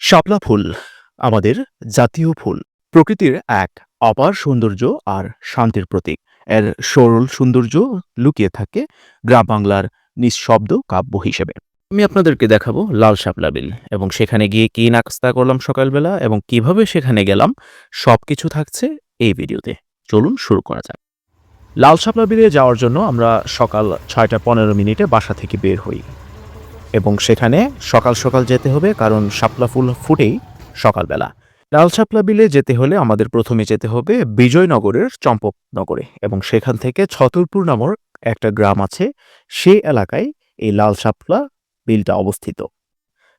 শাপলা ফুল আমাদের জাতীয় ফুল। প্রকৃতির এক অপার সৌন্দর্য আর শান্তির প্রতীক। এর সরল সৌন্দর্য লুকিয়ে থাকে গ্রাম বাংলার নিঃশব্দ কাব্য হিসেবে। আমি আপনাদেরকে দেখাবো লাল শাপলা বিল এবং সেখানে গিয়ে কি নাস্তা করলাম সকালবেলা এবং কিভাবে সেখানে গেলাম, সবকিছু থাকছে এই ভিডিওতে। চলুন শুরু করা যাক। লাল শাপলা বিলে যাওয়ার জন্য আমরা সকাল 6:15 বাসা থেকে বের হই এবং সেখানে সকাল সকাল যেতে হবে, কারণ শাপলা ফুল ফুটেই সকালবেলা। লাল শাপলা বিলে যেতে হলে আমাদের প্রথমে যেতে হবে বিজয়নগরের চম্পকনগরে এবং সেখান থেকে ছতরপুর নামক একটা গ্রাম আছে, সেই এলাকায় এই লাল শাপলা বিলটা অবস্থিত।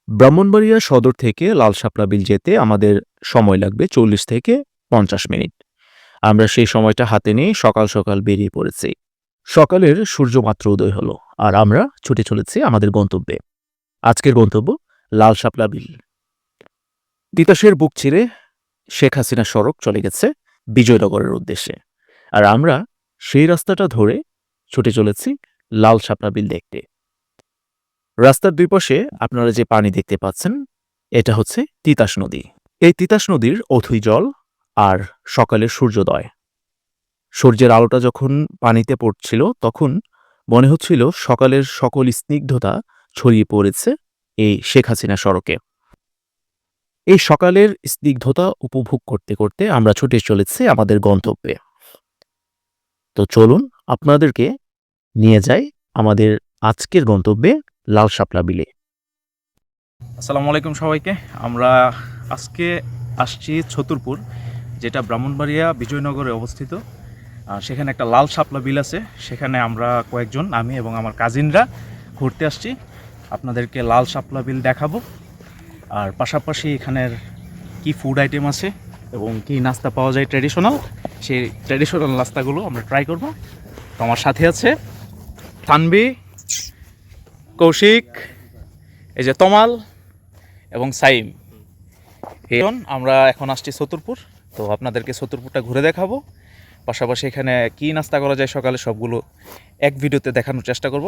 ব্রাহ্মণবাড়িয়া সদর থেকে লাল শাপলা বিল যেতে আমাদের সময় লাগবে 40 থেকে 50 মিনিট। আমরা সেই সময়টা হাতে নিয়ে সকাল সকাল বেরিয়ে পড়েছি। সকালের সূর্য মাত্র উদয় হলো আর আমরা ছুটে চলেছি আমাদের গন্তব্যে। আজকের গন্তব্য লাল শাপলা বিল। তিতাসের বুক চিরে শেখ হাসিনা সড়ক চলে গেছে বিজয়নগরের উদ্দেশ্যে, আর আমরা সেই রাস্তাটা ধরে ছুটে চলেছি লাল শাপলা বিল দেখতে। রাস্তার দুই পাশে আপনারা যে পানি দেখতে পাচ্ছেন, এটা হচ্ছে তিতাস নদী। এই তিতাস নদীর অথই জল আর সকালের সূর্যোদয়, সূর্যের আলোটা যখন পানিতে পড়ছিল তখন মনে হচ্ছিল সকালের সকল স্নিগ্ধতা ছড়িয়ে পড়েছে এই শেখ হাসিনা সড়কে। এই সকালের স্নিগ্ধতা উপভোগ করতে করতে আমরা ছুটে চলেছি আমাদের গন্তব্যে। তো চলুন আপনাদেরকে নিয়ে যাই আমাদের আজকের গন্তব্যে লাল শাপলা বিলে। আসসালামু আলাইকুম সবাইকে। আমরা আজকে আসছি ছতরপুর, যেটা ব্রাহ্মণবাড়িয়া বিজয়নগরে অবস্থিত। সেখানে একটা লাল শাপলা বিল আছে, সেখানে আমরা কয়েকজন, আমি এবং আমার কাজিনরা ঘুরতে আসছি। আপনাদেরকে লাল শাপলা বিল দেখাবো, আর পাশাপাশি এখানের কি ফুড আইটেম আছে এবং কি নাস্তা পাওয়া যায় ট্র্যাডিশনাল, সেই ট্র্যাডিশনাল নাস্তাগুলো আমরা ট্রাই করব। তো আমার সাথে আছে তানবি, কৌশিক, এই যে তমাল এবং সাইম। আমরা এখন আসছি ছতরপুর, তো আপনাদেরকে ছতরপুরটা ঘুরে দেখাবো। পাশাপাশি এখানে কি নাস্তা করা যায় সকালে সবগুলো এক ভিডিওতে দেখানোর চেষ্টা করব।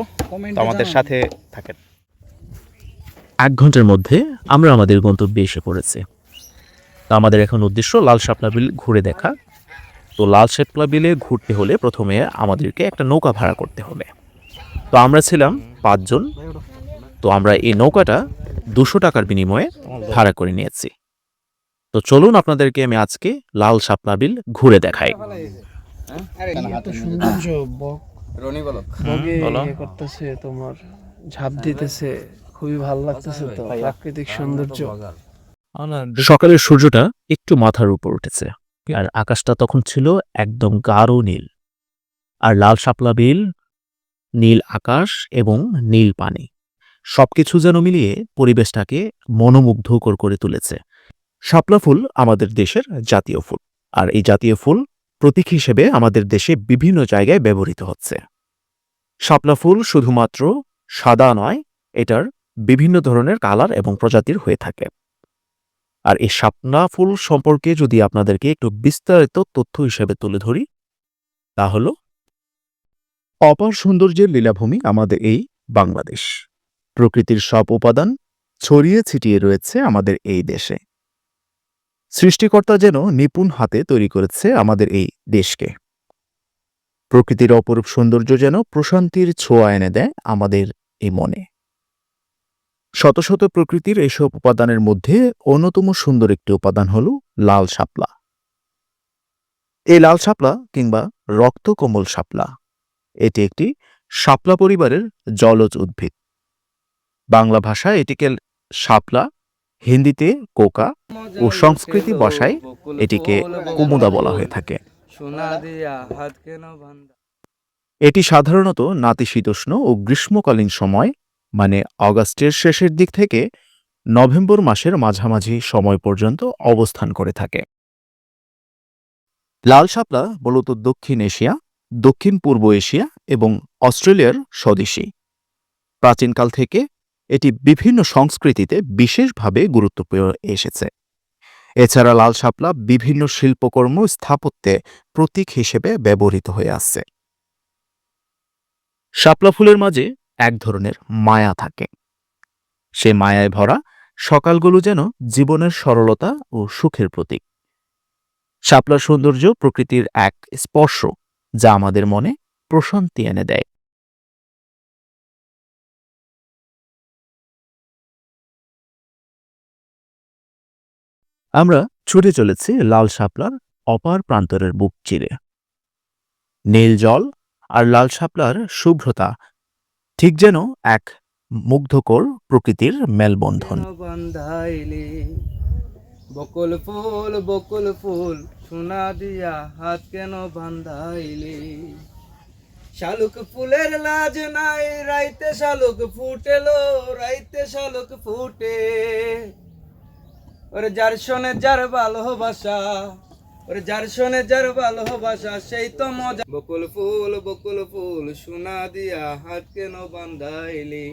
তো আমাদের সাথে থাকেন। 1 ঘন্টার মধ্যে আমরা আমাদের গন্তব্যে এসে পড়েছি। তো আমাদের এখন উদ্দেশ্য লাল শাপলা বিল ঘুরে দেখা। তো লাল শাপলা বিলে ঘুরতে হলে প্রথমে আমাদেরকে একটা নৌকা ভাড়া করতে হবে। তো আমরা ছিলাম 5 জন। তো আমরা এই নৌকাটা 200 টাকার বিনিময়ে ভাড়া করে নিয়েছি। তো চলুন আপনাদেরকে আমি আজকে লাল শাপলা বিল ঘুরে দেখাই। তোমার ঝাঁপ দিতেছে, খুবই ভালো লাগতেছে। তো প্রাকৃতিক সৌন্দর্য। সকালের সূর্যটা একটু মাথার উপর উঠেছে আর আকাশটা তখন ছিল একদম গাঢ় নীল। আর লাল শাপলা বিল, নীল আকাশ এবং নীল পানি, সবকিছু যেন মিলিয়ে পরিবেশটাকে মনোমুগ্ধকর করে তুলেছে। শাপলা ফুল আমাদের দেশের জাতীয় ফুল, আর এই জাতীয় ফুল প্রতীক হিসেবে আমাদের দেশে বিভিন্ন জায়গায় ব্যবহৃত হচ্ছে। শাপলা ফুল শুধুমাত্র সাদা নয়, এটার বিভিন্ন ধরনের কালার এবং প্রজাতির হয়ে থাকে। আর এই শাপলা ফুল সম্পর্কে যদি আপনাদেরকে একটু বিস্তারিত তথ্য হিসেবে তুলে ধরি, তা হল অপার সৌন্দর্যের লীলাভূমি আমাদের এই বাংলাদেশ। প্রকৃতির সব উপাদান ছড়িয়ে ছিটিয়ে রয়েছে আমাদের এই দেশে। সৃষ্টিকর্তা যেন নিপুণ হাতে তৈরি করেছে আমাদের এই দেশকে। প্রকৃতির অপরূপ সৌন্দর্য যেন প্রশান্তির ছোঁয়া এনে দেয় আমাদের এই মনে। শত শত প্রকৃতির এসব উপাদানের মধ্যে অন্যতম সুন্দর একটি উপাদান হল লাল শাপলা। এই লাল শাপলা কিংবা রক্তকমল শাপলা, এটি একটি শাপলা পরিবারের জলজ উদ্ভিদ। বাংলা ভাষায় এটিকে শাপলা, হিন্দিতে কোকা ও সংস্কৃতি ভাষায় এটিকে কুমুদা বলা হয়ে থাকে। এটি সাধারণত নাতিশীতোষ্ণ ও গ্রীষ্মকালীন সময়, মানে অগাস্টের শেষের দিক থেকে নভেম্বর মাসের মাঝামাঝি সময় পর্যন্ত অবস্থান করে থাকে। লাল শাপলা মূলত দক্ষিণ এশিয়া, দক্ষিণ পূর্ব এশিয়া এবং অস্ট্রেলিয়ার স্বদেশী। প্রাচীনকাল থেকে এটি বিভিন্ন সংস্কৃতিতে বিশেষভাবে গুরুত্ব পেয়ে এসেছে। এছাড়া লাল শাপলা বিভিন্ন শিল্পকর্ম স্থাপত্যে প্রতীক হিসেবে ব্যবহৃত হয়ে আসছে। শাপলা ফুলের মাঝে এক ধরনের মায়া থাকে। সে মায়ায় ভরা সকালগুলো যেন জীবনের সরলতা ও সুখের প্রতীক। শাপলার সৌন্দর্য প্রকৃতির এক স্পর্শ যা আমাদের মনে প্রশান্তি এনে দেয়। আমরা ছুটে চলেছি লাল শাপলার অপার প্রান্তরের বুক চিরে। নীল জল আর লাল শাপলার শুভ্রতা ঠিক যেন এক মুগ্ধকর প্রকৃতির মেলবন্ধন। বান্ধাইলে বকুল ফুল সোনা দিয়া হাত কেন বান্ধাইলে, শালুক ফুলের লাজ নাই রাইতে শালুক ফুটেলো, রাইতে শালুক ফুটে। ওরে যার শোনে যার ভালোবাসা, ওরে যার শোনে যার ভালোবাসা সেই তো মজা। বকুল ফুল সোনা দিয়া হাত কেন বান্ধাইলি,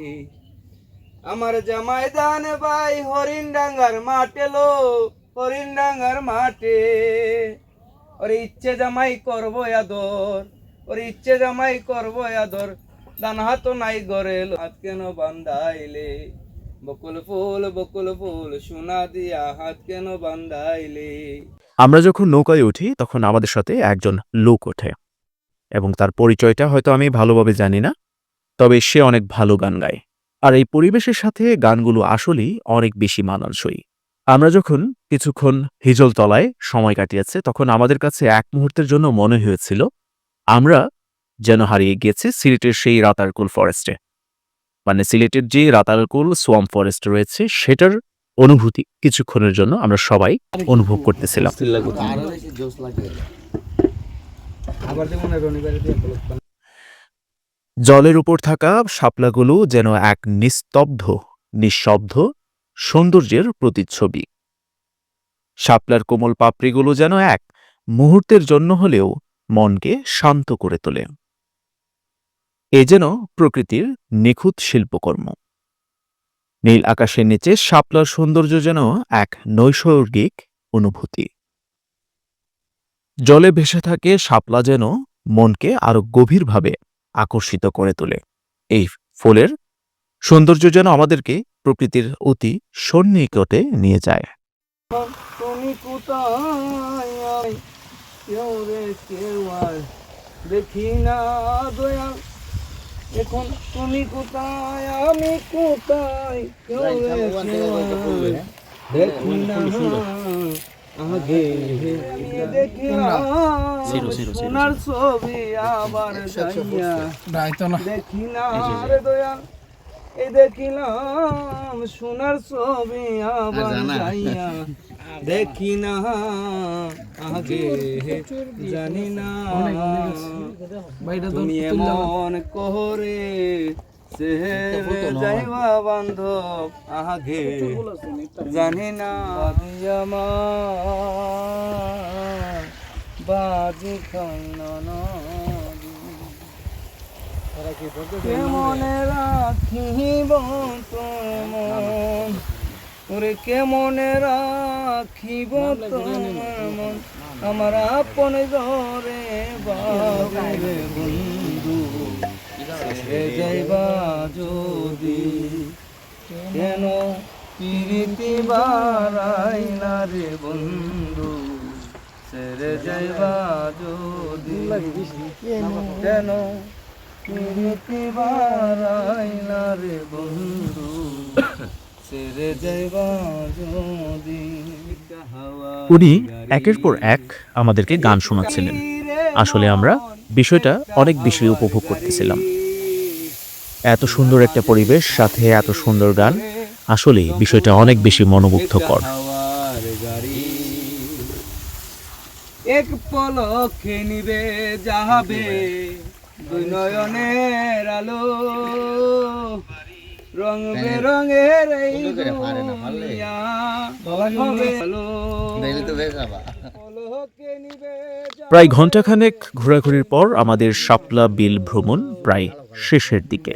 আমার জামাই দানে ভাই হরিণ ডাঙ্গার মাঠে লো, হরিণ ডাঙ্গার মাঠে। ওরে ইচ্ছে জামাই করবো আদর, ওরে ইচ্ছে জামাই করবো আদর, দান হাত নাই গরে হাত কেন বান্ধাইলে। বকুল ফুল সোনা দিয়া হাত কেন বান্ধাইলে। আমরা যখন নৌকায় উঠি তখন আমাদের সাথে একজন লোক ওঠে এবং তার পরিচয়টা হয়তো আমি ভালোভাবে জানি না, তবে সে অনেক ভালো গান গায়। আর এই পরিবেশের সাথে গানগুলো আসলেই অনেক বেশি মানানসই। আমরা যখন কিছুক্ষণ হিজল তলায় সময় কাটিয়েছে তখন আমাদের কাছে এক মুহূর্তের জন্য মনে হয়েছিল আমরা যেন হারিয়ে গিয়েছি সিলেটের সেই রাতারকুল ফরেস্টে। মানে সিলেটের যে রাতারকুল সোয়াম্প ফরেস্ট রয়েছে সেটার অনুভূতি কিছুক্ষণের জন্য আমরা সবাই অনুভব করতেছিলাম। জলের উপর থাকা শাপলাগুলো যেন এক নিঃশব্দ সৌন্দর্যের প্রতিচ্ছবি। শাপলার কোমল পাপড়িগুলো যেন এক মুহূর্তের জন্য হলেও মনকে শান্ত করে তোলে। এ যেন প্রকৃতির নিখুঁত শিল্পকর্ম। নীল আকাশের নিচে শাপলার সৌন্দর্য যেন এক নৈসর্গিক অনুভূতি। জলে ভেসে থাকে শাপলা যেন মনকে আরো গভীরভাবে আকর্ষিত করে তোলে। এই ফুলের সৌন্দর্য যেন আমাদেরকে প্রকৃতির অতি সন্নিকটে নিয়ে যায়। তুমি কোথায় কেউ রে কেউ আর দেখি না দয়া, এখন তুমি কোথায় আমি কোথায় কেউ রে কেউ আর দেখি না। আগে দেখিলাম সোনার ছবি আবার যাইয়া দেখি না রে দয়া, এই দেখিলাম সোনার ছবি আবার যাইয়া দেখি না। আগে জানি না তুমি এমন কোহরে সেহেরে যাইবা বান্ধব, আগে জানি না। আমার বাজি খান কেমনে রাখিব তোমার, ওরে কেমনে রাখিব তোমার, আমার আপন ঘরে বাবরে বন্ধু ছেড়ে যাইবা যদি, কেন প্রীতি বাড়াইলা রে বন্ধু ছেড়ে যাইবা যদি, কেন প্রীতি বাড়াইলা রে বন্ধু ছেড়ে যাইবা যদি। উনি একের পর এক আমাদেরকে গান শোনাচ্ছিলেন। আসলে আমরা বিষয়টা অনেক বেশি উপভোগ করতেছিলাম। এত সুন্দর একটা পরিবেশ সাথে এত সুন্দর গান, আসলে বিষয়টা অনেক বেশি মনোমুগ্ধকর। এক পলকে নিবে যাবে দুই নয়নের আলো, রং বেরঙের এই দুনিয়া হবে আলো। প্রায় ঘণ্টাখানেক ঘোরাঘুরির পর আমাদের শাপলা বিল ভ্রমণ প্রায় শেষের দিকে।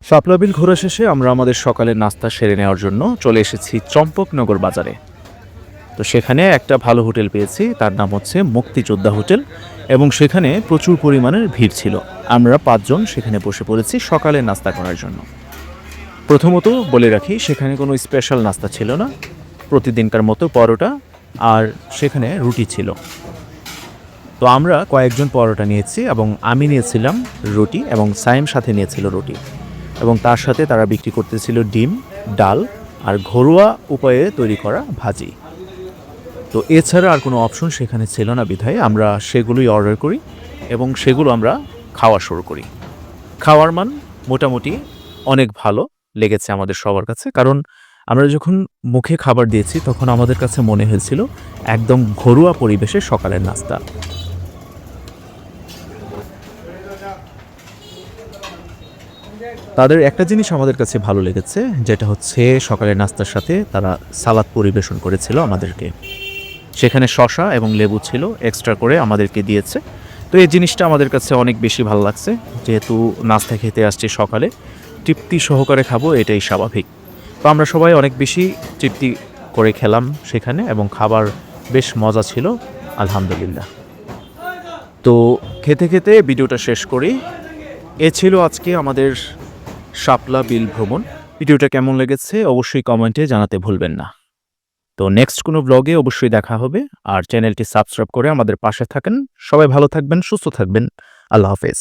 শাপলা বিল ঘোরা শেষে আমরা আমাদের সকালের নাস্তা সেরে নেওয়ার জন্য চলে এসেছি চম্পকনগর বাজারে। তো সেখানে একটা ভালো হোটেল পেয়েছি, তার নাম হচ্ছে মুক্তিযোদ্ধা হোটেল। এবং সেখানে প্রচুর পরিমাণের ভিড় ছিল। আমরা 5 জন সেখানে বসে পড়েছি সকালে নাস্তা করার জন্য। প্রথমত বলে রাখি, সেখানে কোনো স্পেশাল নাস্তা ছিল না, প্রতিদিনকার মতো পরোটা আর সেখানে রুটি ছিল। তো আমরা কয়েকজন পরোটা নিয়েছি এবং আমি নিয়েছিলাম রুটি এবং সাইম সাথে নিয়েছিল রুটি, এবং তার সাথে তারা বিক্রি করতেছিল ডিম, ডাল আর ঘরোয়া উপায়ে তৈরি করা ভাজি। তো এছাড়া আর কোনো অপশন সেখানে ছিল না বিধায় আমরা সেগুলোই অর্ডার করি এবং সেগুলো আমরা খাওয়া শুরু করি। খাওয়ার মান মোটামুটি অনেক ভালো লেগেছে আমাদের সবার কাছে, কারণ আমরা যখন মুখে খাবার দিয়েছি তখন আমাদের কাছে মনে হয়েছিল একদম ঘরোয়া পরিবেশে সকালের নাস্তা। তাদের একটা জিনিস আমাদের কাছে ভালো লেগেছে, যেটা হচ্ছে সকালের নাস্তার সাথে তারা সালাদ পরিবেশন করেছিল আমাদেরকে। সেখানে শসা এবং লেবু ছিল, এক্সট্রা করে আমাদেরকে দিয়েছে। তো এই জিনিসটা আমাদের কাছে অনেক বেশি ভালো লাগছে, যেহেতু নাস্তা খেতে আসছি সকালে, তৃপ্তি সহকারে খাবো এটাই স্বাভাবিক। তো আমরা সবাই অনেক বেশি তৃপ্তি করে খেলাম সেখানে এবং খাবার বেশ মজা ছিল, আলহামদুলিল্লাহ। তো খেতে খেতে ভিডিওটা শেষ করি। এ ছিল আজকে আমাদের শাপলা বিল ভ্রমণ। ভিডিওটা কেমন লেগেছে অবশ্যই কমেন্টে জানাতে ভুলবেন না। তো নেক্সট কোনো ব্লগে অবশ্যই দেখা হবে, আর চ্যানেলটি সাবস্ক্রাইব করে আমাদের পাশে থাকেন। সবাই ভালো থাকবেন, সুস্থ থাকবেন। আল্লাহ হাফেজ।